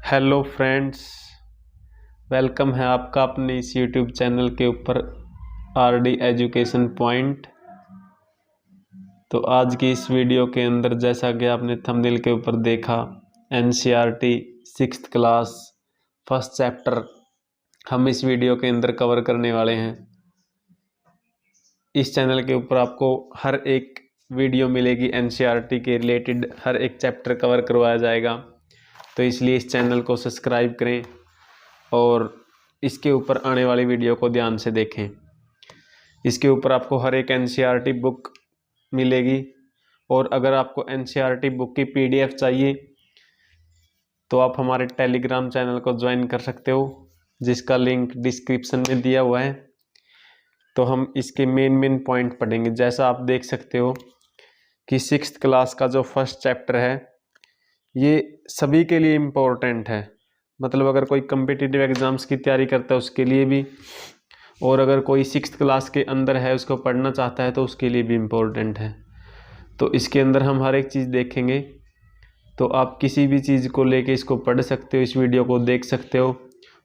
Hello friends, welcome है आपका अपने इस यूट्यूब चैनल के ऊपर आरडी एजुकेशन पॉइंट। तो आज की इस वीडियो के अंदर जैसा कि आपने थंबनेल के ऊपर देखा, NCERT 6th class first chapter हम इस वीडियो के अंदर कवर करने वाले हैं। इस चैनल के ऊपर आपको हर एक वीडियो मिलेगी, एनसीईआरटी के रिलेटेड हर एक चैप्टर कवर करवाया जाएगा। तो इसलिए इस चैनल को सब्सक्राइब करें और इसके ऊपर आने वाली वीडियो को ध्यान से देखें। इसके ऊपर आपको हर एक एनसीईआरटी बुक मिलेगी और अगर आपको एनसीईआरटी बुक की पीडीएफ चाहिए तो आप हमारे टेलीग्राम चैनल को ज्वाइन कर सकते हो, जिसका लिंक डिस्क्रिप्शन में दिया हुआ है। तो हम इसके मेन पॉइंट पढ़ेंगे। जैसा आप देख सकते हो कि 6th क्लास का जो फर्स्ट चैप्टर है ये सभी के लिए इम्पोर्टेंट है। मतलब अगर कोई कम्पिटिटिव एग्ज़ाम्स की तैयारी करता है उसके लिए भी, और अगर कोई 6th क्लास के अंदर है उसको पढ़ना चाहता है तो उसके लिए भी इम्पोर्टेंट है। तो इसके अंदर हम हर एक चीज़ देखेंगे। तो आप किसी भी चीज़ को लेके इसको पढ़ सकते हो, इस वीडियो को देख सकते हो।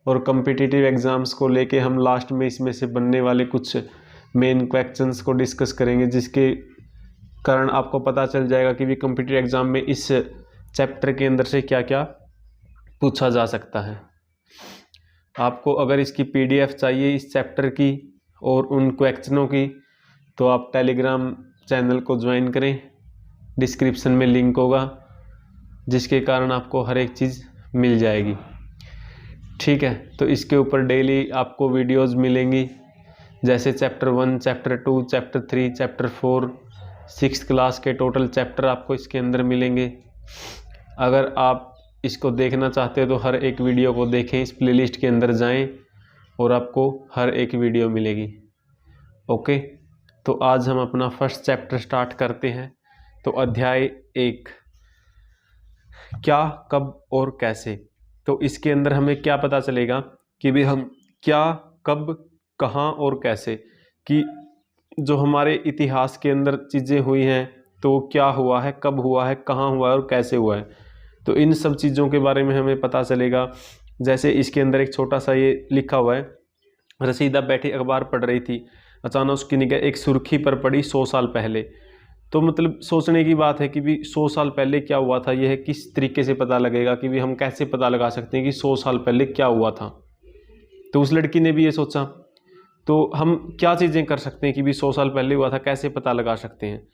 और कम्पिटिटिव एग्ज़ाम्स को लेके हम लास्ट में इसमें से बनने वाले कुछ मेन क्वेश्चंस को डिस्कस करेंगे, जिसके कारण आपको पता चल जाएगा कि भी कम्पिटिटिव एग्ज़ाम में इस चैप्टर के अंदर से क्या क्या पूछा जा सकता है। आपको अगर इसकी पीडीएफ चाहिए इस चैप्टर की और उन क्वेश्चनों की, तो आप टेलीग्राम चैनल को ज्वाइन करें। डिस्क्रिप्शन में लिंक होगा, जिसके कारण आपको हर एक चीज़ मिल जाएगी। ठीक है, तो इसके ऊपर डेली आपको वीडियोस मिलेंगी, जैसे chapter 1, chapter 2, chapter 3, chapter 4, 6th class के टोटल चैप्टर आपको इसके अंदर मिलेंगे। अगर आप इसको देखना चाहते हो तो हर एक वीडियो को देखें, इस प्लेलिस्ट के अंदर जाएं और आपको हर एक वीडियो मिलेगी। ओके, तो आज हम अपना फर्स्ट चैप्टर स्टार्ट करते हैं। तो अध्याय 1, क्या, कब और कैसे। तो इसके अंदर हमें क्या पता चलेगा कि भी हम क्या, कब, कहाँ और कैसे कि जो हमारे इतिहास के अंदर चीज़ें हुई हैं तो क्या हुआ है, कब हुआ है, कहाँ हुआ है और कैसे हुआ है। तो इन सब चीज़ों के बारे में हमें पता चलेगा। जैसे इसके अंदर एक छोटा सा ये लिखा हुआ है, रसीदा बैठी अखबार पढ़ रही थी, अचानक उसकी निगाह एक सुर्खी पर पड़ी 100 साल पहले। तो मतलब सोचने की बात है कि भी 100 साल पहले क्या हुआ था, यह किस तरीके से पता लगेगा कि भी हम कैसे पता लगा सकते हैं कि 100 साल पहले क्या हुआ था। तो उस लड़की ने भी ये सोचा, तो हम क्या चीज़ें कर सकते हैं कि भी 100 साल पहले हुआ था, कैसे पता लगा सकते हैं।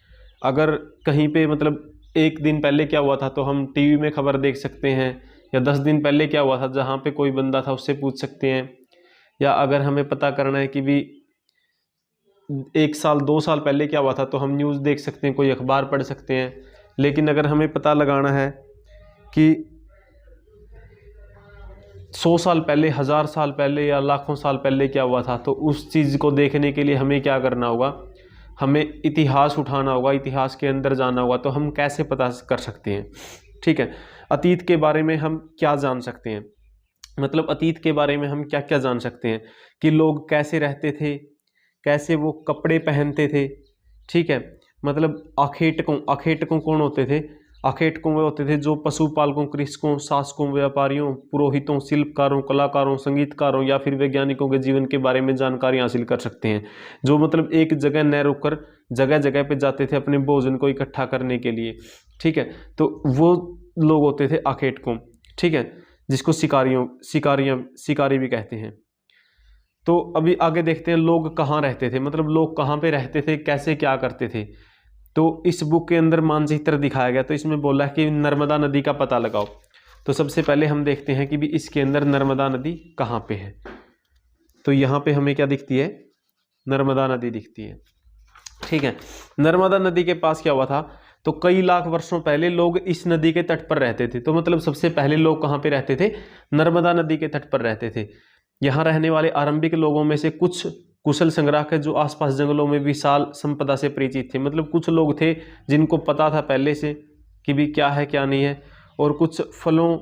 अगर कहीं पे मतलब एक दिन पहले क्या हुआ था तो हम टीवी में खबर देख सकते हैं, या 10 दिन पहले क्या हुआ था जहाँ पे कोई बंदा था उससे पूछ सकते हैं। या अगर हमें पता करना है कि भी 1 साल 2 साल पहले क्या हुआ था तो हम न्यूज़ देख सकते हैं, कोई अखबार पढ़ सकते हैं। लेकिन अगर हमें पता लगाना है कि 100 साल पहले, 1000 साल पहले या लाखों साल पहले क्या हुआ था, तो उस चीज़ को देखने के लिए हमें क्या करना होगा, हमें इतिहास उठाना होगा, इतिहास के अंदर जाना होगा। तो हम कैसे पता कर सकते हैं। ठीक है, अतीत के बारे में हम क्या जान सकते हैं, मतलब अतीत के बारे में हम क्या क्या जान सकते हैं कि लोग कैसे रहते थे, कैसे वो कपड़े पहनते थे। ठीक है, मतलब आखेटकों कौन होते थे, आखेटकों वे होते थे जो पशुपालकों, कृषकों, शासकों, व्यापारियों, पुरोहितों, शिल्पकारों, कलाकारों, संगीतकारों या फिर वैज्ञानिकों के जीवन के बारे में जानकारी हासिल कर सकते हैं। जो मतलब एक जगह न रुककर जगह जगह पे जाते थे अपने भोजन को इकट्ठा करने के लिए। ठीक है, तो वो लोग होते थे आखेटकों। ठीक है, जिसको शिकारी भी कहते हैं। तो अभी आगे देखते हैं लोग कहाँ रहते थे, मतलब लोग कहाँ पे रहते थे, कैसे क्या करते थे। तो इस बुक के अंदर मानचित्र दिखाया गया, तो इसमें बोला है कि नर्मदा नदी का पता लगाओ। तो सबसे पहले हम देखते हैं कि भी इसके अंदर नर्मदा नदी कहाँ पे है। तो यहाँ पे हमें क्या दिखती है, नर्मदा नदी दिखती है। ठीक है, नर्मदा नदी के पास क्या हुआ था, तो कई लाख वर्षों पहले लोग इस नदी के तट पर रहते थे। तो मतलब सबसे पहले लोग कहाँ पे रहते थे, नर्मदा नदी के तट पर रहते थे। यहाँ रहने वाले आरंभिक लोगों में से कुछ कुशल संग्राहक है जो आसपास जंगलों में विशाल संपदा से परिचित थे। मतलब कुछ लोग थे जिनको पता था पहले से कि भी क्या है क्या नहीं है, और कुछ फलों,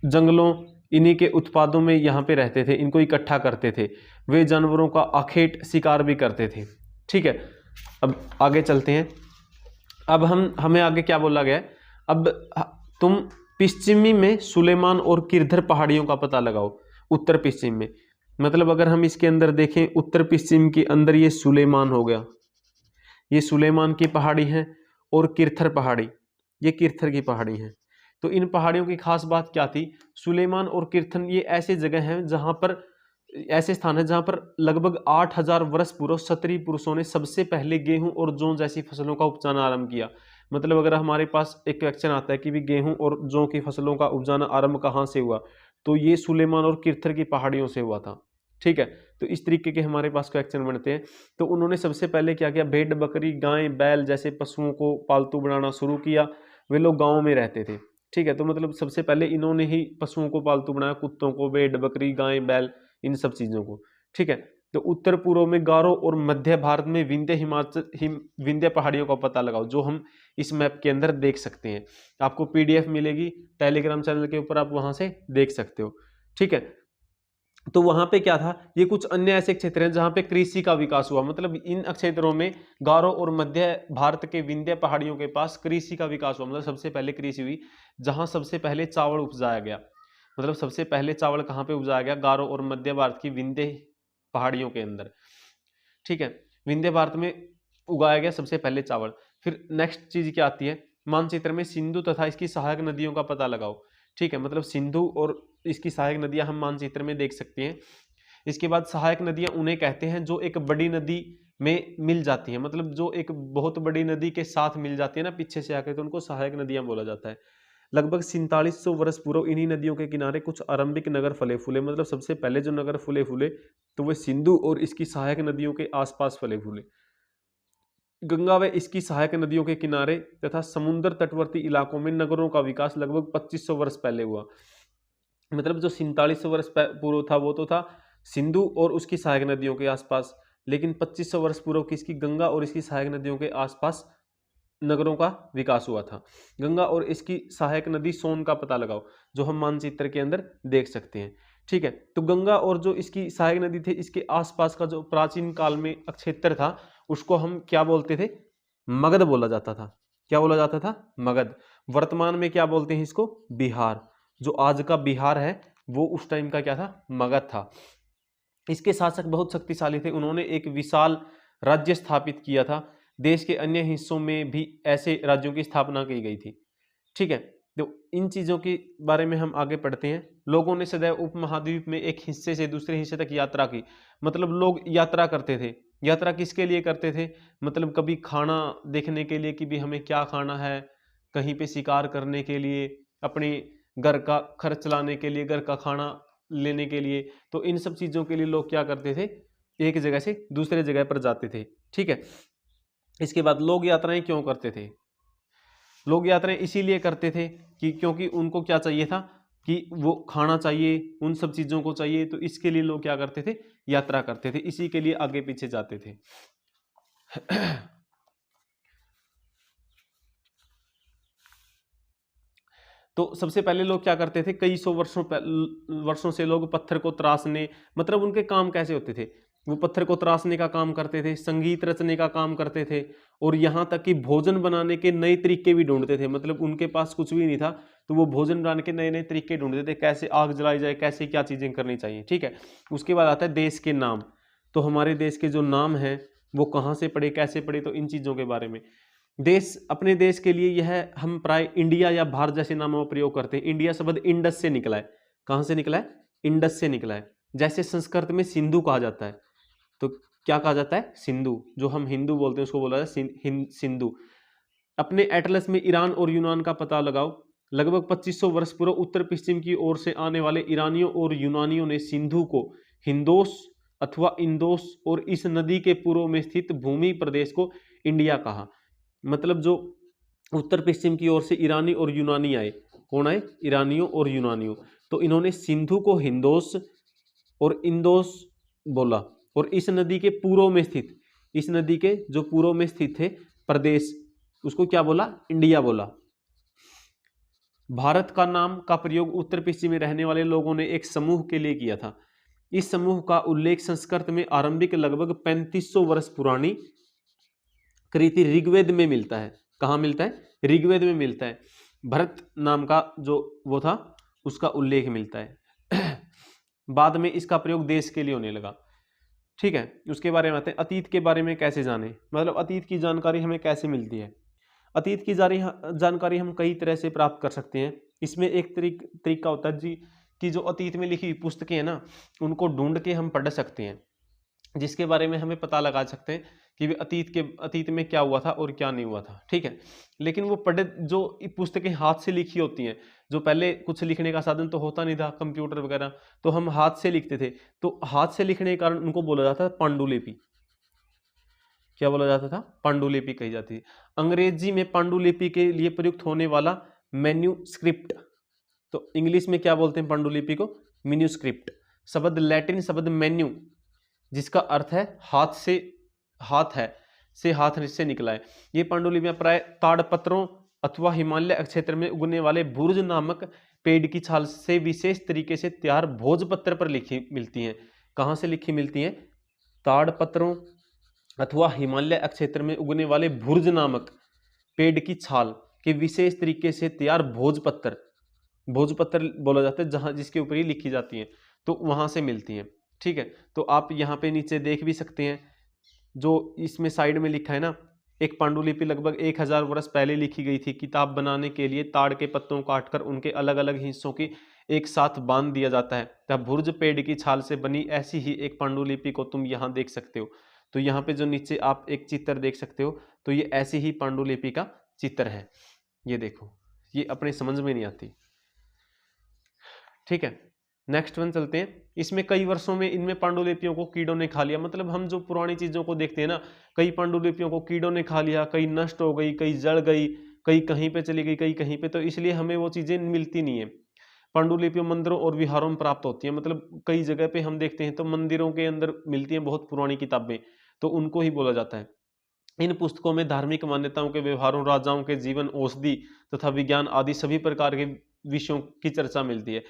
जंगलों, इन्हीं के उत्पादों में यहाँ पे रहते थे, इनको इकट्ठा करते थे। वे जानवरों का आखेट शिकार भी करते थे। ठीक है, अब आगे चलते हैं। अब हमें आगे क्या बोला गया है, अब तुम पश्चिमी में सुलेमान और किरधर पहाड़ियों का पता लगाओ। उत्तर पश्चिम में मतलब अगर हम इसके अंदर देखें, उत्तर पश्चिम के अंदर ये सुलेमान हो गया, ये सुलेमान की पहाड़ी है, और किरथर पहाड़ी, ये किरथर की पहाड़ी है। तो इन पहाड़ियों की खास बात क्या थी? सुलेमान और किरथन ये ऐसे जगह हैं जहां पर, ऐसे स्थान है जहां पर लगभग 8000 वर्ष पूर्व क्षत्रिय पुरुषों ने सबसे पहले गेहूं और जौ जैसी फसलों का उपजाना आरंभ किया। मतलब अगर हमारे पास एक क्वेश्चन आता है कि भी गेहूं और जौ की फसलों का उपजाना आरंभ कहाँ से हुआ, तो ये सुलेमान और किरथर की पहाड़ियों से हुआ था। ठीक है, तो इस तरीके के हमारे पास क्वेश्चन बनते हैं। तो उन्होंने सबसे पहले क्या किया, भेड़ बकरी गाय बैल जैसे पशुओं को पालतू बनाना शुरू किया। वे लोग गाँव में रहते थे। ठीक है, तो मतलब सबसे पहले इन्होंने ही पशुओं को पालतू बनाया, कुत्तों को, भेड़ बकरी गाय बैल, इन सब चीजों को। ठीक है, तो उत्तर पूर्व में गारो और मध्य भारत में विंध्य विंध्य पहाड़ियों का पता लगाओ, जो हम इस मैप के अंदर देख सकते हैं। आपको पीडीएफ मिलेगी टेलीग्राम चैनल के ऊपर, आप वहां से देख सकते हो। ठीक है, तो वहां पे क्या था, ये कुछ अन्य ऐसे क्षेत्र हैं जहां पे कृषि का विकास हुआ। मतलब इन क्षेत्रों में गारो और मध्य भारत के विंध्य पहाड़ियों के पास कृषि का विकास हुआ। मतलब सबसे पहले कृषि हुई, जहां सबसे पहले चावल उपजाया गया। मतलब सबसे पहले चावल कहाँ पे उपजाया गया? गारो और मध्य भारत की विंध्य पहाड़ियों के अंदर। ठीक है, विंध्य भारत में उगाया गया सबसे पहले चावल। फिर नेक्स्ट चीज क्या आती है, मानचित्र में सिंधु तथा इसकी सहायक नदियों का पता लगाओ। ठीक है, मतलब सिंधु और इसकी सहायक नदियां हम मानचित्र में देख सकते हैं। इसके बाद सहायक नदियां उन्हें कहते हैं जो एक बड़ी नदी में मिल जाती है। मतलब जो एक बहुत बड़ी नदी के साथ मिल जाती है ना पीछे से आकर, तो उनको सहायक नदियां बोला जाता है। लगभग 4700 वर्ष पूर्व इन्हीं नदियों के किनारे कुछ आरंभिक नगर फले फूले। मतलब सबसे पहले जो नगर फूले फूले तो वे सिंधु और इसकी सहायक नदियों के आसपास फले फूले। गंगा व इसकी सहायक नदियों के किनारे तथा समुद्र तटवर्ती इलाकों में नगरों का विकास लगभग 2500 वर्ष पहले हुआ। मतलब जो 4700 वर्ष पूर्व था वो तो था सिंधु और उसकी सहायक नदियों के आसपास, लेकिन 2500 वर्ष पूर्व किसकी, गंगा और इसकी सहायक नदियों के आसपास नगरों का विकास हुआ था। गंगा और इसकी सहायक नदी सोन का पता लगाओ, जो हम मानचित्र के अंदर देख सकते हैं। ठीक है, तो गंगा और जो इसकी सहायक नदी थे, इसके आसपास का जो प्राचीन काल में क्षेत्र था, उसको हम क्या बोलते थे? मगध बोला जाता था। क्या बोला जाता था? मगध। वर्तमान में क्या बोलते हैं इसको? बिहार। जो आज का बिहार है वो उस टाइम का क्या था? मगध था। इसके शासक बहुत शक्तिशाली थे, उन्होंने एक विशाल राज्य स्थापित किया था। देश के अन्य हिस्सों में भी ऐसे राज्यों की स्थापना की गई थी। ठीक है, तो इन चीजों के बारे में हम आगे पढ़ते हैं। लोगों ने सदैव उपमहाद्वीप में एक हिस्से से दूसरे हिस्से तक यात्रा की। मतलब लोग यात्रा करते थे। यात्रा किसके लिए करते थे? मतलब कभी खाना देखने के लिए कि भी हमें क्या खाना है, कहीं पे शिकार करने के लिए, अपने घर का खर्च चलाने के लिए, घर का खाना लेने के लिए। तो इन सब चीजों के लिए लोग क्या करते थे? एक जगह से दूसरे जगह पर जाते थे। ठीक है, इसके बाद लोग यात्राएं क्यों करते थे? लोग यात्राएं इसीलिए करते थे कि क्योंकि उनको क्या चाहिए था कि वो खाना चाहिए, उन सब चीजों को चाहिए। तो इसके लिए लोग क्या करते थे? यात्रा करते थे, इसी के लिए आगे पीछे जाते थे। तो सबसे पहले लोग क्या करते थे? कई सौ वर्षों से लोग पत्थर को तराशने, मतलब उनके काम कैसे होते थे? वो पत्थर को तराशने का काम करते थे, संगीत रचने का काम करते थे, और यहाँ तक कि भोजन बनाने के नए तरीके भी ढूंढते थे। मतलब उनके पास कुछ भी नहीं था तो वो भोजन बनाने के नए नए तरीके ढूंढते थे, कैसे आग जलाई जाए, कैसे क्या चीजें करनी चाहिए। ठीक है, उसके बाद आता है देश के नाम। तो हमारे देश के जो नाम है वो कहाँ से पड़े, कैसे पड़े, तो इन चीजों के बारे में। देश, अपने देश के लिए यह हम प्राय इंडिया या भारत जैसे नामों का प्रयोग करते हैं। इंडिया शब्द इंडस से निकला है। कहां से निकला है? इंडस से निकला है। जैसे संस्कृत में सिंधु कहा जाता है, तो क्या कहा जाता है? सिंधु। जो हम हिंदू बोलते हैं उसको बोला जाता है सिंधु। अपने एटलस में ईरान और यूनान का पता लगाओ। लगभग 2500 वर्ष पूर्व उत्तर पश्चिम की ओर से आने वाले ईरानियों और यूनानियों ने सिंधु को हिंदोस अथवा इंदोस और इस नदी के पूर्व में स्थित भूमि प्रदेश को इंडिया कहा। मतलब जो उत्तर पश्चिम की ओर से ईरानी और यूनानी आए, कौन आए? ईरानियों और यूनानियों। तो इन्होंने सिंधु को हिंदोस और इंदोस बोला, और इस नदी के पूर्व में स्थित, इस नदी के जो पूर्व में स्थित थे प्रदेश, उसको क्या बोला? इंडिया बोला। भारत का नाम का प्रयोग उत्तर पश्चिम में रहने वाले लोगों ने एक समूह के लिए किया था। इस समूह का उल्लेख संस्कृत में आरंभिक लगभग 3500 वर्ष पुरानी कृति ऋग्वेद में मिलता है। कहां मिलता है? ऋग्वेद में मिलता है। भरत नाम का जो वो था उसका उल्लेख मिलता है। बाद में इसका प्रयोग देश के लिए होने लगा। ठीक है, उसके बारे में आते हैं। अतीत के बारे में कैसे जाने, मतलब अतीत की जानकारी हमें कैसे मिलती है। अतीत की जानकारी हम कई तरह से प्राप्त कर सकते हैं। इसमें एक तरीका होता है जी कि जो अतीत में लिखी हुई पुस्तकें हैं ना, उनको ढूंढ के हम पढ़ सकते हैं, जिसके बारे में हमें पता लगा सकते हैं कि वे अतीत में क्या हुआ था और क्या नहीं हुआ था। ठीक है, लेकिन वो जो पुस्तकें हाथ से लिखी होती हैं, जो पहले कुछ लिखने का साधन तो होता नहीं था, कंप्यूटर वगैरह, तो हम हाथ से लिखते थे, तो हाथ से लिखने के कारण उनको बोला जाता था पांडुलिपि। क्या बोला जाता था? पांडुलिपि कही जाती है। अंग्रेजी में पांडुलिपि के लिए प्रयुक्त होने वाला मैन्यूस्क्रिप्ट, तो इंग्लिश में क्या बोलते हैं पांडुलिपि को? मैन्यूस्क्रिप्ट। शब्द लैटिन शब्द मेन्यू, जिसका अर्थ है हाथ से, हाथ है से हाथ से निकला है। ये पांडुलिपियां प्राय ताड़पत्रों अथवा हिमालय क्षेत्र में उगने वाले भुर्ज नामक पेड़ की छाल से विशेष तरीके से तैयार भोजपत्र पर लिखी मिलती हैं। कहाँ से लिखी मिलती हैं? ताड़पत्रों अथवा हिमालय क्षेत्र में उगने वाले भुर्ज नामक पेड़ की छाल के विशेष तरीके से तैयार भोजपत्र, भोजपत्र बोला जाता है जहां जिसके ऊपर ही लिखी जाती है, तो वहां से मिलती हैं। ठीक है, तो आप यहाँ पे नीचे देख भी सकते हैं, जो इसमें साइड में लिखा है ना, एक पांडुलिपि लगभग 1000 वर्ष पहले लिखी गई थी। किताब बनाने के लिए ताड़ के पत्तों काटकर उनके अलग अलग हिस्सों की एक साथ बांध दिया जाता है, तब भुर्ज पेड़ की छाल से बनी ऐसी ही एक पांडुलिपि को तुम यहाँ देख सकते हो। तो यहाँ पे जो नीचे आप एक चित्र देख सकते हो, तो ये ऐसी ही पांडुलिपि का चित्र है। ये देखो, ये अपने समझ में नहीं आती। ठीक है, नेक्स्ट वन चलते हैं। इसमें कई वर्षों में इनमें पांडुलिपियों को कीड़ों ने खा लिया, मतलब हम जो पुरानी चीजों को देखते हैं ना, कई पांडुलिपियों को कीड़ों ने खा लिया, कई नष्ट हो गई, कई जल गई, कई कहीं पे चली गई, कई कहीं पे, तो इसलिए हमें वो चीजें मिलती नहीं है। पांडुलिपियां मंदिरों और विहारों में प्राप्त होती है, मतलब कई जगह पे हम देखते हैं तो मंदिरों के अंदर मिलती हैं बहुत पुरानी किताबें, तो उनको ही बोला जाता है। इन पुस्तकों में धार्मिक मान्यताओं के व्यवहारों, राजाओं के जीवन, औषधि तथा विज्ञान आदि सभी प्रकार के विषयों की चर्चा मिलती है।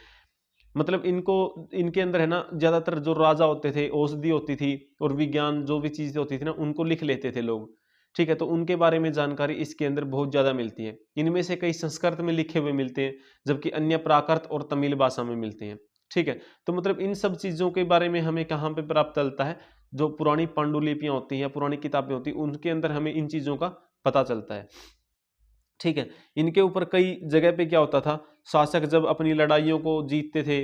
मतलब इनके अंदर है ना, ज्यादातर जो राजा होते थे, औषधि होती थी और विज्ञान जो भी चीजें होती थी ना, उनको लिख लेते थे लोग। ठीक है, तो उनके बारे में जानकारी इसके अंदर बहुत ज्यादा मिलती है। इनमें से कई संस्कृत में लिखे हुए मिलते हैं, जबकि अन्य प्राकृत और तमिल भाषा में मिलते हैं। ठीक है, तो मतलब इन सब चीजों के बारे में हमें कहाँ पे प्राप्त चलता है? जो पुरानी पांडुलिपियां होती हैं या पुरानी किताबें होती हैं, उनके अंदर हमें इन चीजों का पता चलता है। ठीक है, इनके ऊपर कई जगह पे क्या होता था, शासक जब अपनी लड़ाइयों को जीतते थे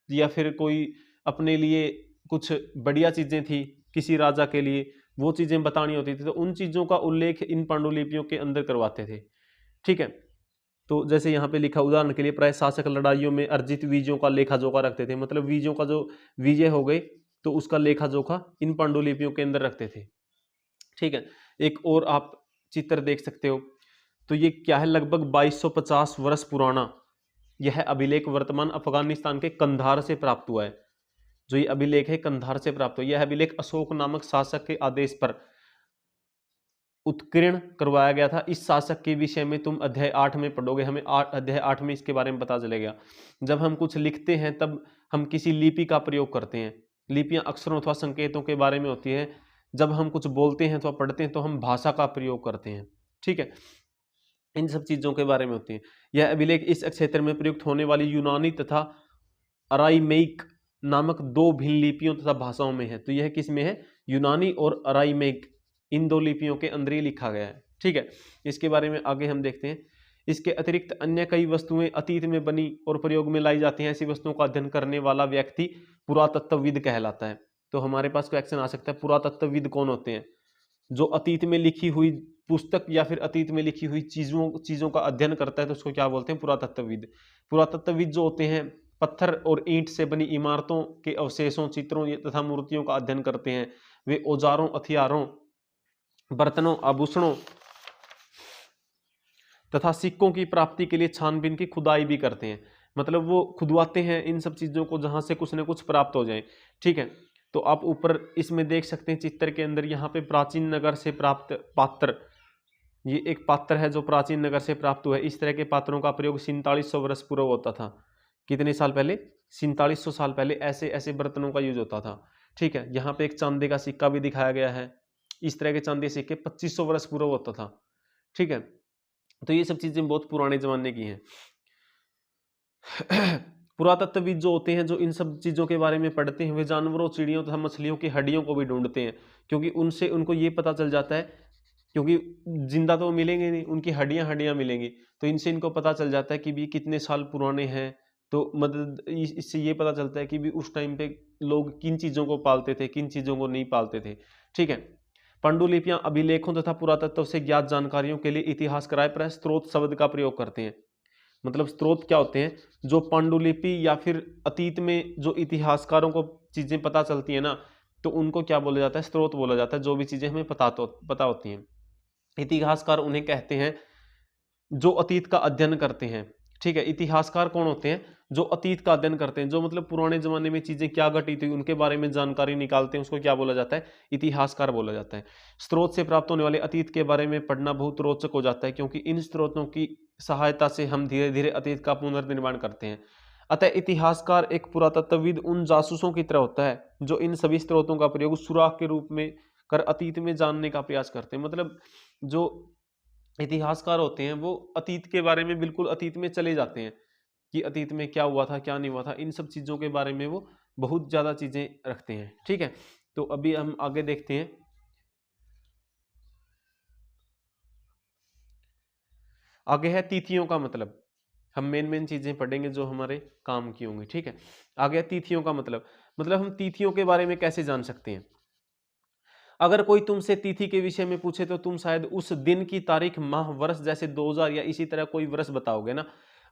या फिर कोई अपने लिए कुछ बढ़िया चीजें थी किसी राजा के लिए, वो चीजें बतानी होती थी, तो उन चीजों का उल्लेख इन पांडुलिपियों के अंदर करवाते थे। ठीक है, तो जैसे यहाँ पे लिखा, उदाहरण के लिए, प्राय शासक लड़ाइयों में अर्जित विजयों का लेखा जोखा रखते थे, मतलब विजयों का जो विजय हो गए तो उसका लेखा जोखा इन पांडुलिपियों के अंदर रखते थे। ठीक है, एक और आप चित्र देख सकते हो, तो ये क्या है, लगभग 2250 वर्ष पुराना यह अभिलेख वर्तमान अफगानिस्तान के कंधार से प्राप्त हुआ है। जो ये अभिलेख है कंधार से प्राप्त हुआ। यह अभिलेख अशोक नामक शासक के आदेश पर उत्कीर्ण करवाया गया था। इस शासक के विषय में तुम अध्याय 8 में पढ़ोगे, हमें अध्याय 8 में इसके बारे में पता चलेगा। जब हम कुछ लिखते हैं तब हम किसी लिपि का प्रयोग करते हैं। लिपियां अक्षरों अथवा संकेतों के बारे में होती है। जब हम कुछ बोलते हैं अथवा पढ़ते हैं तो हम भाषा का प्रयोग करते हैं। ठीक है, इन सब चीजों के बारे में होती है। यह अभिलेख इस क्षेत्र में प्रयुक्त होने वाली यूनानी तथा अराइमेइक नामक दो भिन्न लिपियों तथा भाषाओं में है। तो यह किस में है? यूनानी और अराइमेइक, इन दो लिपियों के अंदर ही लिखा गया है। ठीक है, इसके बारे में आगे हम देखते हैं। इसके अतिरिक्त अन्य कई वस्तुएं अतीत में बनी और प्रयोग में लाई जाती हैं। ऐसी वस्तुओं का अध्ययन करने वाला व्यक्ति पुरातत्वविद कहलाता है। तो हमारे पास क्वेश्चन आ सकता है, पुरातत्वविद कौन होते हैं? जो अतीत में लिखी हुई पुस्तक या फिर अतीत में लिखी हुई चीजों का अध्ययन करता है, तो उसको क्या बोलते हैं? पुरातत्वविद। पुरातत्वविद जो होते हैं पत्थर और ईंट से बनी इमारतों के अवशेषों, चित्रों तथा मूर्तियों का अध्ययन करते हैं। वे औजारों, हथियारों, बर्तनों, आभूषणों तथा सिक्कों की प्राप्ति के लिए छानबीन की खुदाई भी करते हैं। मतलब वो खुदवाते हैं इन सब चीजों को जहां से कुछ ना कुछ प्राप्त हो जाए। ठीक है, तो आप ऊपर इसमें देख सकते हैं चित्र के अंदर, यहाँ पे प्राचीन नगर से प्राप्त पात्र, ये एक पात्र है जो प्राचीन नगर से प्राप्त हुआ है। इस तरह के पात्रों का प्रयोग 4700 वर्ष पूर्व होता था। कितने साल पहले? 4700 साल पहले ऐसे ऐसे बर्तनों का यूज होता था। ठीक है, यहाँ पे एक चांदी का सिक्का भी दिखाया गया है। इस तरह के चांदी सिक्के 2500 वर्ष पूर्व होता था। ठीक है, तो ये सब चीजें बहुत पुराने जमाने की हैं। पुरातत्वविद जो होते हैं, जो इन सब चीजों के बारे में पढ़ते हैं, वे जानवरों, चिड़ियों तथा मछलियों की हड्डियों को भी ढूंढते हैं, क्योंकि उनसे उनको ये पता चल जाता है, क्योंकि जिंदा तो मिलेंगे नहीं, उनकी हड्डियां हड्डियां मिलेंगी, तो इनसे इनको पता चल जाता है कि भी कितने साल पुराने हैं। तो मतलब इससे ये पता चलता है कि भी उस टाइम पे लोग किन चीजों को पालते थे, किन चीजों को नहीं पालते थे। ठीक है। पांडुलिपियां अभिलेखों तथा पुरातत्व से ज्ञात जानकारियों के लिए इतिहासकार प्रायः स्रोत शब्द का प्रयोग करते हैं। मतलब स्रोत क्या होते हैं? जो पांडुलिपि या फिर अतीत में जो इतिहासकारों को चीजें पता चलती है ना, तो उनको क्या बोला जाता है? स्रोत बोला जाता है। जो भी चीजें हमें पता होती हैं, इतिहासकार उन्हें कहते हैं जो अतीत का अध्ययन करते हैं। ठीक है। इतिहासकार कौन होते हैं? जो अतीत का अध्ययन करते हैं, जो मतलब पुराने जमाने में चीजें क्या घटी थी उनके बारे में जानकारी निकालते हैं, उसको क्या बोला जाता है? इतिहासकार बोला जाता है। स्रोत से प्राप्त होने वाले अतीत के बारे में पढ़ना बहुत रोचक हो जाता है, क्योंकि इन स्रोतों की सहायता से हम धीरे धीरे अतीत का पुनर्निर्माण करते हैं। अतः इतिहासकार एक पुरातत्वविद उन जासूसों की तरह होता है जो इन सभी स्रोतों का प्रयोग सुराग के रूप में कर अतीत में जानने का प्रयास करते हैं। मतलब जो इतिहासकार होते हैं वो अतीत के बारे में, बिल्कुल अतीत में चले जाते हैं कि अतीत में क्या हुआ था, क्या नहीं हुआ था, इन सब चीजों के बारे में वो बहुत ज्यादा चीजें रखते हैं। ठीक है। तो अभी हम आगे देखते हैं। आगे है तिथियों का मतलब। हम मेन चीजें पढ़ेंगे जो हमारे काम की होंगी। ठीक है। आगे है तिथियों का मतलब हम तिथियों के बारे में कैसे जान सकते हैं? अगर कोई तुमसे तिथि के विषय में पूछे तो तुम शायद उस दिन की तारीख, माह, वर्ष, जैसे 2000 या इसी तरह कोई वर्ष बताओगे ना।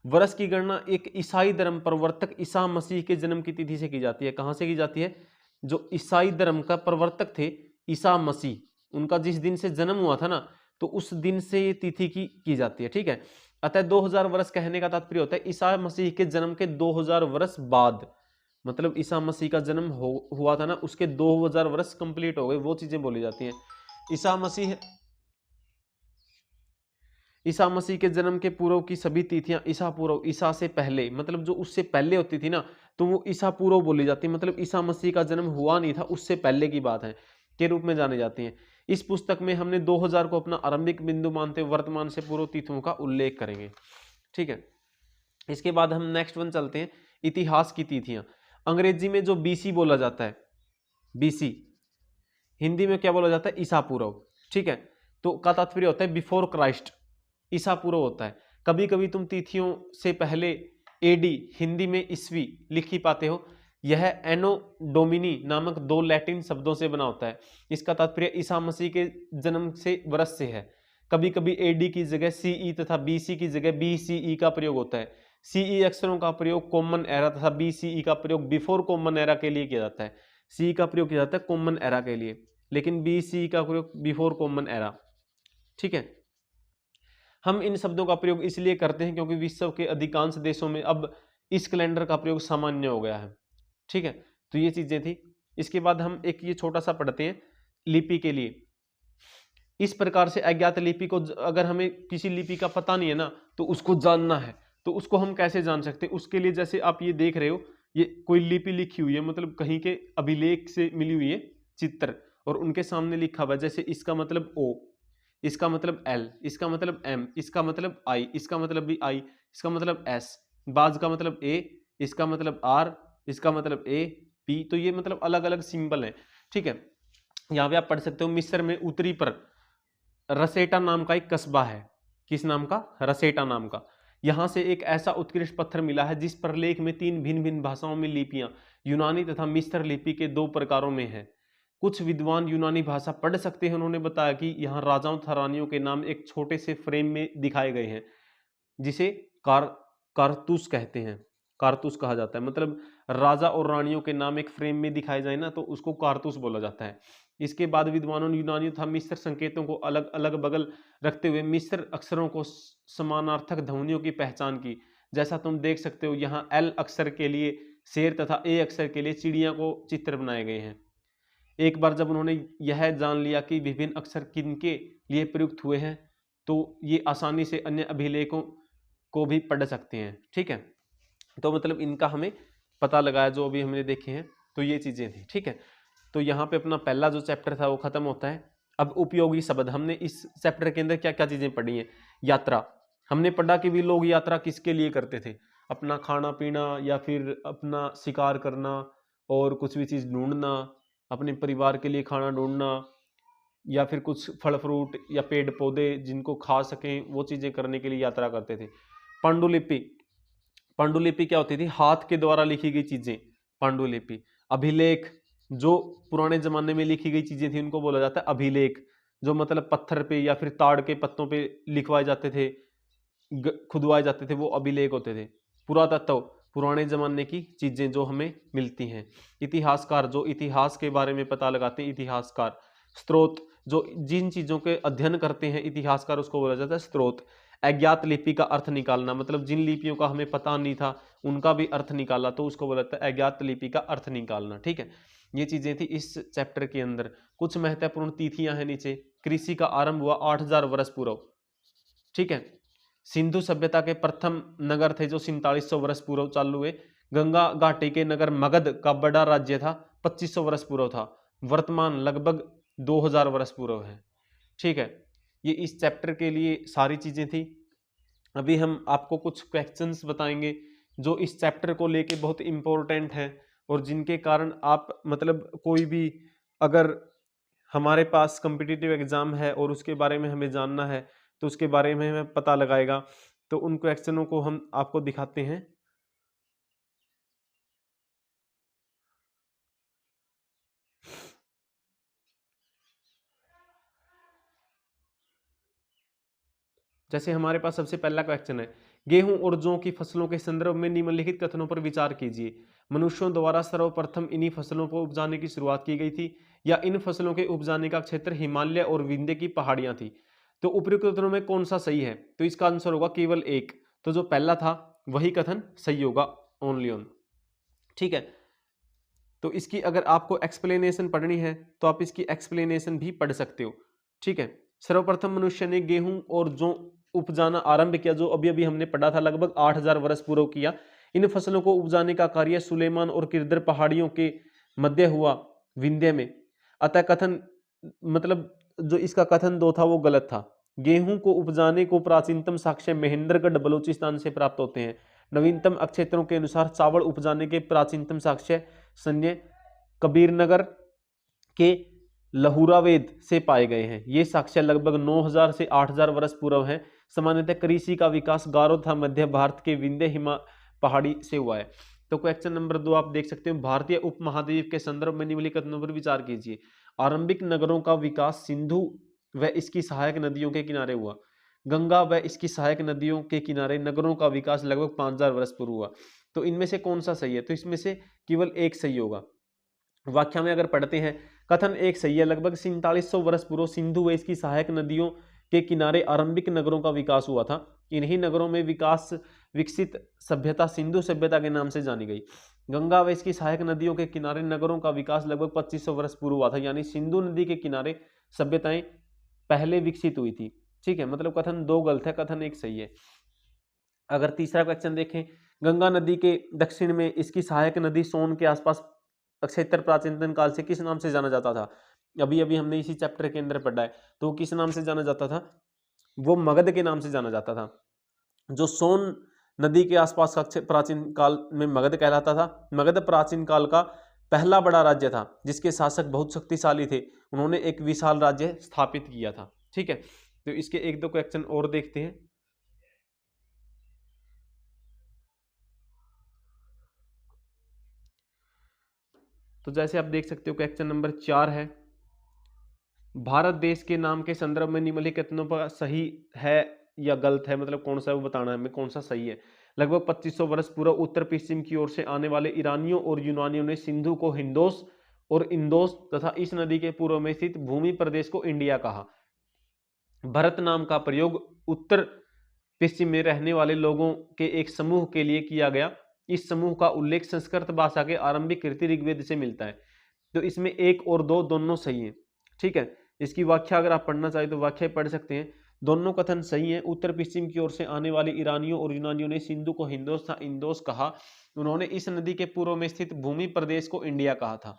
वर्ष की गणना एक ईसाई धर्म प्रवर्तक ईसा मसीह के जन्म की तिथि से की जाती है। कहां से की जाती है? जो ईसाई धर्म का प्रवर्तक थे ईसा मसीह, उनका जिस दिन से जन्म हुआ था ना, तो उस दिन से ये तिथि की जाती है। ठीक है। अतः 2000 वर्ष कहने का तात्पर्य होता है ईसा मसीह के जन्म के 2000 वर्ष बाद, मतलब ईसा मसीह का जन्म हुआ था ना, उसके 2000 वर्ष कंप्लीट हो गए, वो चीजें बोली जाती हैं। ईसा मसीह ईसा मसीह के जन्म के पूर्व की सभी तिथियां ईसा पूर्व, ईसा से पहले, मतलब जो उससे पहले होती थी ना, तो वो ईसा पूर्व बोली जाती है। मतलब ईसा मसीह का जन्म हुआ नहीं था, उससे पहले की बात है के रूप में जानी जाती है। इस पुस्तक में हमने 2000 को अपना आरंभिक बिंदु मानते वर्तमान से पूर्व तिथियों का उल्लेख करेंगे। ठीक है। इसके बाद हम नेक्स्ट वन चलते हैं, इतिहास की तिथियां। अंग्रेजी में जो बीसी बोला जाता है, बीसी, हिंदी में क्या बोला जाता है? ईसा पूर्व। ठीक है। तो का तात्पर्य होता है बिफोर क्राइस्ट, ईसा पूर्व होता है। कभी कभी तुम तिथियों से पहले एडी, हिंदी में ईस्वी, लिख ही पाते हो। यह एनो डोमिनी नामक दो लैटिन शब्दों से बना होता है। इसका तात्पर्य ईसा मसीह के जन्म से, वर्ष से है। कभी कभी एडी की जगह सीई तथा बीसी की जगह बीसीई का प्रयोग होता है। सीई अक्षरों का प्रयोग कॉमन एरा तथा बीसीई का प्रयोग बिफोर कॉमन एरा के लिए किया जाता है। सी का प्रयोग किया जाता है कॉमन एरा के लिए, लेकिन बीसी का प्रयोग बिफोर कॉमन एरा। ठीक है। हम इन शब्दों का प्रयोग इसलिए करते हैं क्योंकि विश्व के अधिकांश देशों में अब इस कैलेंडर का प्रयोग सामान्य हो गया है। ठीक है। तो ये चीजें थी। इसके बाद हम एक ये छोटा सा पढ़ते हैं लिपि के लिए। इस प्रकार से अज्ञात लिपि को, अगर हमें किसी लिपि का पता नहीं है ना, तो उसको जानना है, तो उसको हम कैसे जान सकते हैं? उसके लिए जैसे आप ये देख रहे हो, ये कोई लिपि लिखी हुई है, मतलब कहीं के अभिलेख से मिली हुई है चित्र, और उनके सामने लिखा हुआ है, जैसे इसका मतलब ओ, इसका मतलब एल, इसका मतलब एम, इसका मतलब आई, इसका मतलब भी आई, इसका मतलब एस, बाज का मतलब ए, इसका मतलब आर, इसका मतलब ए, पी। तो ये मतलब अलग अलग सिंबल है। ठीक है। यहाँ पे आप पढ़ सकते हो मिस्र में उत्तरी पर रसेटा नाम का एक कस्बा है। किस नाम का? रसेटा नाम का। यहां से एक ऐसा उत्कृष्ट पत्थर मिला है जिस पर लेख में 3 भिन्न भिन्न भाषाओं में लिपियां, यूनानी तथा मिस्र लिपि के 2 प्रकारों में है। कुछ विद्वान यूनानी भाषा पढ़ सकते हैं। उन्होंने बताया कि यहाँ राजाओं तथा रानियों के नाम एक छोटे से फ्रेम में दिखाए गए हैं, जिसे कारतूस कहते हैं। कारतूस कहा जाता है, मतलब राजा और रानियों के नाम एक फ्रेम में दिखाए जाए ना, तो उसको कारतूस बोला जाता है। इसके बाद विद्वानों ने यूनानी तथा मिस्र संकेतों को अलग अलग बगल रखते हुए मिस्र अक्षरों को समानार्थक ध्वनियों की पहचान की। जैसा तुम देख सकते हो, यहाँ एल अक्षर के लिए शेर तथा ए अक्षर के लिए चिड़िया को चित्र बनाए गए हैं। एक बार जब उन्होंने यह जान लिया कि विभिन्न अक्षर किनके लिए प्रयुक्त हुए हैं, तो ये आसानी से अन्य अभिलेखों को भी पढ़ सकते हैं। ठीक है। तो मतलब इनका हमें पता लगाया जो अभी हमने देखे हैं, तो ये चीजें थी। ठीक है। तो यहाँ पे अपना पहला जो चैप्टर था वो खत्म होता है। अब उपयोगी शब्द, हमने इस चैप्टर के अंदर क्या क्या चीजें पढ़ी हैं? यात्रा, हमने पढ़ा कि भी लोग यात्रा किसके लिए करते थे, अपना खाना पीना या फिर अपना शिकार करना और कुछ भी चीज़ ढूंढना, अपने परिवार के लिए खाना ढूंढना, या फिर कुछ फल फ्रूट या पेड़ पौधे जिनको खा सकें वो चीज़ें करने के लिए यात्रा करते थे। पांडुलिपि, पांडुलिपि क्या होती थी, हाथ के द्वारा लिखी गई चीजें, पांडुलिपि। अभिलेख, जो पुराने जमाने में लिखी गई चीजें थी उनको बोला जाता है अभिलेख, जो मतलब पत्थर पे या फिर ताड़ के पत्तों पे लिखवाए जाते थे, खुदवाए जाते थे, वो अभिलेख होते थे। पुरातत्व, पुराने जमाने की चीजें जो हमें मिलती हैं। इतिहासकार, जो इतिहास के बारे में पता लगाते हैं, इतिहासकार। स्रोत, जो जिन चीजों के अध्ययन करते हैं इतिहासकार, उसको बोला जाता है स्रोत। अज्ञात लिपि का अर्थ निकालना, मतलब जिन लिपियों का हमें पता नहीं था उनका भी अर्थ निकाला तो उसको बोला जाता है अज्ञात लिपि का अर्थ निकालना। ठीक है, ये चीजें थी इस चैप्टर के अंदर। कुछ महत्वपूर्ण तिथियां हैं नीचे। कृषि का आरंभ हुआ 8000 वर्ष पूर्व। ठीक है, सिंधु सभ्यता के प्रथम नगर थे जो 4700 वर्ष पूर्व चालू हुए। गंगा घाटी के नगर मगध का बड़ा राज्य था, 2500 वर्ष पूर्व था। वर्तमान लगभग 2000 वर्ष पूर्व है। ठीक है, ये इस चैप्टर के लिए सारी चीजें थी। अभी हम आपको कुछ क्वेश्चंस बताएंगे जो इस चैप्टर को लेके बहुत इंपॉर्टेंट है और जिनके कारण आप मतलब कोई भी अगर हमारे पास कॉम्पिटिटिव एग्जाम है और उसके बारे में हमें जानना है तो उसके बारे में हमें पता लगाएगा। तो उन क्वेश्चनों को हम आपको दिखाते हैं। जैसे हमारे पास सबसे पहला क्वेश्चन है, गेहूं और जौ की फसलों के संदर्भ में निम्नलिखित कथनों पर विचार कीजिए। मनुष्यों द्वारा सर्वप्रथम इन्हीं फसलों को उपजाने की शुरुआत की गई थी या इन फसलों के उपजाने का क्षेत्र हिमालय और विंध्य की पहाड़ियां थी। तो उपयुक्त कथनों में कौन सा सही है? तो इसका आंसर होगा केवल एक। तो जो पहला था वही कथन सही होगा, ओनली ऑन। ठीक है, तो इसकी अगर आपको एक्सप्लेनेशन पढ़नी है तो आप इसकी एक्सप्लेनेशन भी पढ़ सकते हो। ठीक है, सर्वप्रथम मनुष्य ने गेहूं और जौ उपजाना आरंभ किया, जो अभी अभी हमने पढ़ा था, लगभग 8000 वर्ष पूर्व किया। इन फसलों को उपजाने का कार्य सुलेमान और किरदर पहाड़ियों के मध्य हुआ, विंध्य में। अतः कथन मतलब जो इसका कथन दो था वो गलत था। गेहूं को उपजाने को प्राचीनतम साक्ष्य महेंद्रगढ़ बलूचिस्तान से प्राप्त होते हैं। नवीनतम अक्षेत्रों के अनुसार चावल उपजाने के प्राचीनतम साक्ष्य सन्य कबीरनगर के लहुरावेद से पाए गए हैं। ये साक्ष्य लगभग 9000 से 8000 वर्ष पूर्व है। सामान्यतः कृषि का विकास गारो तथा मध्य भारत के विंध्य हिमा पहाड़ी से हुआ है। तो क्वेश्चन नंबर 2 आप देख सकते हो, भारतीय उपमहाद्वीप के संदर्भ में निम्नलिखित कथनों पर विचार कीजिए। आरंभिक नगरों का विकास सिंधु व इसकी सहायक नदियों के किनारे हुआ। गंगा व इसकी सहायक नदियों के किनारे नगरों का विकास लगभग 5000 वर्ष पूर्व हुआ। तो इनमें से कौन सा सही है? तो इसमें से केवल एक सही होगा। व्याख्या में अगर पढ़ते हैं, कथन एक सही है, लगभग 4700 वर्ष पूर्व सिंधु व इसकी सहायक नदियों के किनारे आरंभिक नगरों का विकास हुआ था। इन्हीं नगरों में विकसित सभ्यता सिंधु सभ्यता के नाम से जानी गई। गंगा व इसकी सहायक नदियों के किनारे नगरों का विकास लगभग 2500 वर्ष पूर्व हुआ था, यानी सिंधु नदी के किनारे सभ्यताएं पहले विकसित हुई थी। ठीक है, मतलब कथन 2 गलत है, कथन 1 सही है। अगर तीसरा क्वेश्चन देखें, गंगा नदी के दक्षिण में इसकी सहायक नदी सोन के आसपास क्षेत्र प्राचीनतम काल से किस नाम से जाना जाता था? अभी अभी हमने इसी चैप्टर के अंदर पढ़ा है। तो किस नाम से जाना जाता था? वो मगध के नाम से जाना जाता था। जो सोन नदी के आसपास का प्राचीन काल में मगध कहलाता था। मगध प्राचीन काल का पहला बड़ा राज्य था जिसके शासक बहुत शक्तिशाली थे। उन्होंने एक विशाल राज्य स्थापित किया था। ठीक है, तो इसके एक दो क्वेश्चन और देखते हैं। तो जैसे आप देख सकते हो क्वेश्चन नंबर 4 है, भारत देश के नाम के संदर्भ में निम्नलिखित कथनों पर सही है या गलत है, मतलब कौन सा है वो बताना है हमें, कौन सा सही है। लगभग 2500 वर्ष पूर्व उत्तर पश्चिम की ओर से आने वाले ईरानियों और यूनानियों ने सिंधु को हिंदोस और इंदोस तथा इस नदी के पूर्व में स्थित भूमि प्रदेश को इंडिया कहा। भरत नाम का प्रयोग उत्तर पश्चिम में रहने वाले लोगों के एक समूह के लिए किया गया। इस समूह का उल्लेख संस्कृत भाषा के आरंभिक कृति ऋग्वेद से मिलता है। तो इसमें 1 और 2 दोनों सही है। ठीक है, इसकी व्याख्या अगर आप पढ़ना चाहें तो व्याख्या पढ़ सकते हैं। दोनों कथन सही है। उत्तर पश्चिम की ओर से आने वाले ईरानियों और यूनानियों ने सिंधु को हिंदोस था इंदोस कहा। उन्होंने इस नदी के पूर्व में स्थित भूमि प्रदेश को इंडिया कहा था।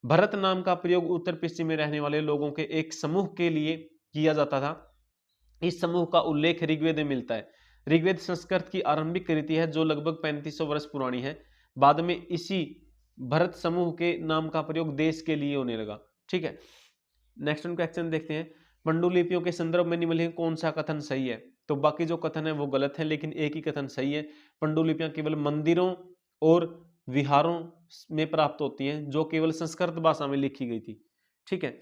भरत नाम का प्रयोग उत्तर पश्चिम में रहने वाले लोगों के एक समूह के लिए किया जाता था। इस समूह का उल्लेख ऋग्वेद में मिलता है। ऋग्वेद संस्कृत की आरंभिक कृति है जो लगभग 3500 वर्ष पुरानी है। बाद में इसी भरत समूह के नाम का प्रयोग देश के लिए होने लगा। ठीक है, नेक्स्ट क्वेश्चन देखते हैं। पांडुलिपियों के संदर्भ में निम्नलिखित कौन सा कथन सही है? तो बाकी जो कथन है वो गलत है, लेकिन एक ही कथन सही है। पांडुलिपियां केवल मंदिरों और विहारों में प्राप्त होती हैं जो केवल संस्कृत भाषा में लिखी गई थी। ठीक है,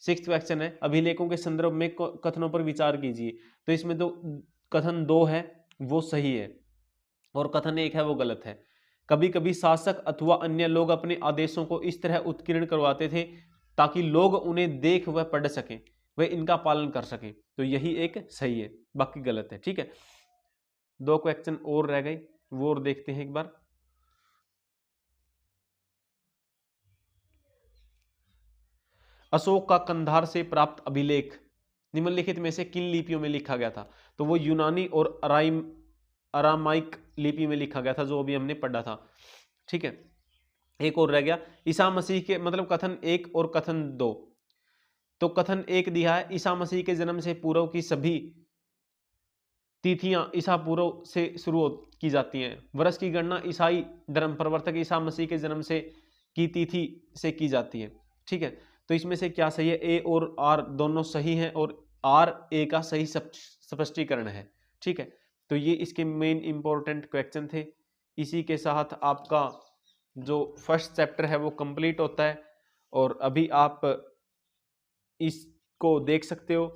सिक्स्थ क्वेश्चन है, अभिलेखों के संदर्भ में कथनों पर विचार कीजिए। तो इसमें तो कथन 2 है वो सही है और कथन 1 है वो गलत है। कभी कभी शासक अथवा अन्य लोग अपने आदेशों को इस तरह उत्कीर्ण करवाते थे ताकि लोग उन्हें देख व पढ़ सकें, वे इनका पालन कर सकें। तो यही एक सही है, बाकी गलत है। ठीक है, 2 क्वेश्चन और रह गए, वो और देखते हैं एक बार। अशोक का कंधार से प्राप्त अभिलेख निम्नलिखित में से किन लिपियों में लिखा गया था? तो वो यूनानी और अरामाइक लिपि में लिखा गया था जो अभी हमने पढ़ा था। ठीक है, एक और रह गया, ईसा मसीह के मतलब कथन 1 और कथन 2। तो कथन 1 दिया है, ईसा मसीह के जन्म से पूर्व की सभी तिथियां ईसा पूर्व से शुरू की जाती हैं। वर्ष की गणना ईसाई धर्म प्रवर्तक ईसा मसीह के जन्म से की तिथि से की जाती है। ठीक है, तो इसमें से क्या सही है? ए और आर दोनों सही हैं और आर ए का सही स्पष्टीकरण है। ठीक है, तो ये इसके मेन इंपॉर्टेंट क्वेश्चन थे। इसी के साथ आपका जो फर्स्ट चैप्टर है वो कंप्लीट होता है और अभी आप इसको देख सकते हो।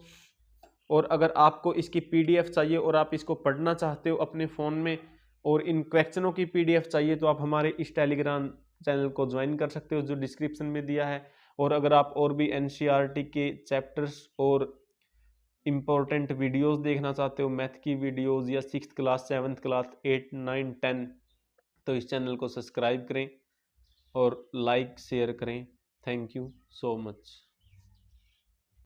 और अगर आपको इसकी पीडीएफ चाहिए और आप इसको पढ़ना चाहते हो अपने फ़ोन में और इन क्वेश्चनों की पीडीएफ चाहिए तो आप हमारे इस टेलीग्राम चैनल को ज्वाइन कर सकते हो जो डिस्क्रिप्शन में दिया है। और अगर आप और भी एनसीईआरटी के चैप्टर्स और इम्पोर्टेंट वीडियोस देखना चाहते हो, मैथ की वीडियोस या 6th क्लास 7th क्लास 8 9 10, तो इस चैनल को सब्सक्राइब करें और लाइक शेयर करें। Thank you so much.